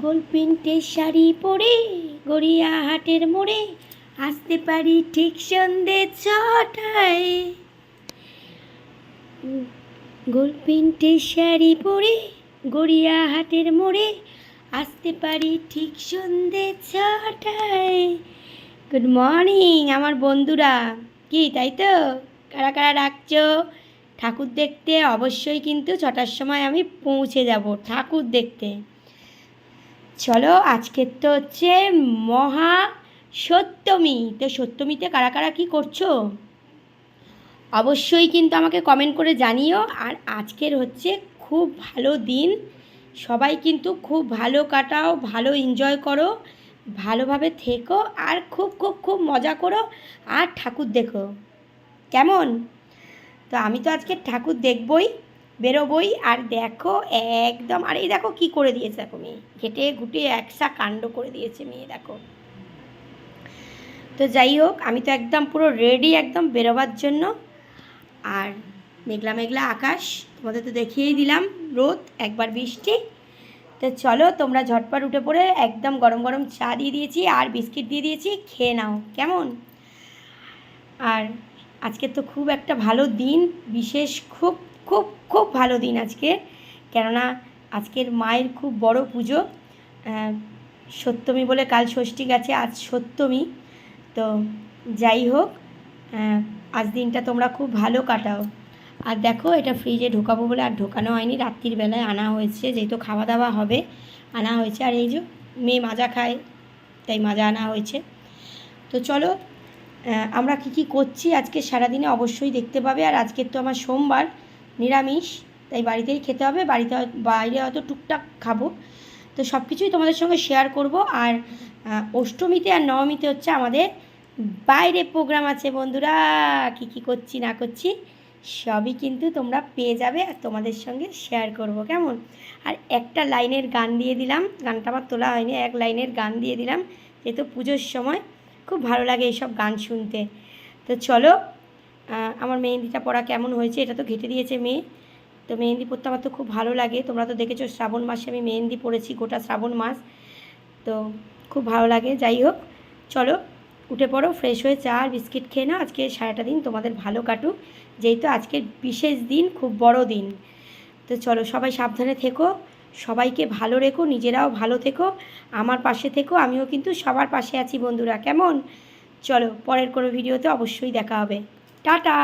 গোল প্রিন্টের শাড়ি পরে গড়িয়াহাটের মোড়ে আসতে পারি ঠিক সন্ধে 6টায়। গোল প্রিন্টের শাড়ি পরে গড়িয়াহাটের মোড়ে আসতে পারি ঠিক সন্ধে 6টায়। গুড মর্নিং আমার বন্ধুরা, কি তাই তো? কারা কারা ডাকছো ঠাকুর দেখতে? অবশ্যই কিন্তু 6টার সময় আমি পৌঁছে যাব ঠাকুর দেখতে। চলো, আজকের তো হচ্ছে মহা সপ্তমী। তো সপ্তমীতে কারা কারা কী করছো অবশ্যই কিন্তু আমাকে কমেন্ট করে জানিও। আর আজকের হচ্ছে খুব ভালো দিন, সবাই কিন্তু খুব ভালো কাটাও, ভালো এনজয় করো, ভালোভাবে থেকো, আর খুব খুব খুব মজা করো, আর ঠাকুর দেখো কেমন। তো আমি তো আজকে ঠাকুর দেখবই, বেরোবই। আর দেখো একদম, আর এই দেখো কী করে দিয়েছে, দেখো মেয়ে ঘেটে ঘুটে একসা কাণ্ড করে দিয়েছে মেয়ে, দেখো। তো যাই হোক, আমি তো একদম পুরো রেডি একদম বেরোবার জন্য। আর মেঘলা মেঘলা আকাশ, তোমাদের তো দেখিয়েই দিলাম, রোদ একবার বৃষ্টি। তো চলো, তোমরা ঝটপট উঠে পড়ে একদম গরম গরম চা দিয়ে দিয়েছি আর বিস্কিট দিয়ে দিয়েছি, খেয়ে নাও কেমন। আর আজকে তো খুব একটা ভালো দিন, বিশেষ খুব খুব খুব ভালো দিন আজকে, কেননা আজকের মায়ের খুব বড় পুজো। সপ্তমী বলে কাল ষষ্ঠী গেছে, আজ সপ্তমী। তো যাই হোক, আজ দিনটা তোমরা খুব ভালো কাটাও। আর দেখো, এটা ফ্রিজে ঢোকাবো বলে আর ঢোকানো হয়নি, রাত্রির বেলায় আনা হয়েছে, যেহেতু খাওয়া দাওয়া হবে আনা হয়েছে। আর এই যে মেয়ে মাজা খায়, তাই মাজা আনা হয়েছে। তো চলো, আমরা কী করছি আজকে সারাদিনে অবশ্যই দেখতে পাবে। আর আজকের তো আমার সোমবার, নিরামিষ, তাই বাড়িতেই খেতে হবে। বাইরে হয়তো টুকটাক খাবো। তো সব কিছুই তোমাদের সঙ্গে শেয়ার করব। আর অষ্টমীতে আর নবমীতে হচ্ছে আমাদের বাইরে প্রোগ্রাম আছে বন্ধুরা। কী করছি না করছি সবই কিন্তু তোমরা পেয়ে যাবে, আর তোমাদের সঙ্গে শেয়ার করব কেমন। আর একটা লাইনের গান দিয়ে দিলাম, গানটা আমার তোলা হয়নি, এক লাইনের গান দিয়ে দিলাম, যেহেতু পুজোর সময় খুব ভালো লাগে এইসব গান শুনতে। তো চলো, আমার মেহেন্দিটা পরা কেমন হয়েছে, এটা তো ঘেঁটে দিয়েছে মেয়ে। তো মেহেন্দি পরতে আমার তো খুব ভালো লাগে, তোমরা তো দেখেছো শ্রাবণ মাসে আমি মেহেন্দি পরেছি গোটা শ্রাবণ মাস, তো খুব ভালো লাগে। যাই হোক, চলো উঠে পড়ো, ফ্রেশ হয়ে চা আর বিস্কিট খেয়ে নাও। আজকে সারাটা দিন তোমাদের ভালো কাটুক, যেহেতু আজকের বিশেষ দিন, খুব বড় দিন। তো চলো, সবাই সাবধানে থেকো, সবাইকে ভালো রেখো, নিজেরাও ভালো থেকো, আমার পাশে থেকো, আমিও কিন্তু সবার পাশে আছি বন্ধুরা কেমন। চলো, পরের কোনো ভিডিওতে অবশ্যই দেখা হবে। টাটা।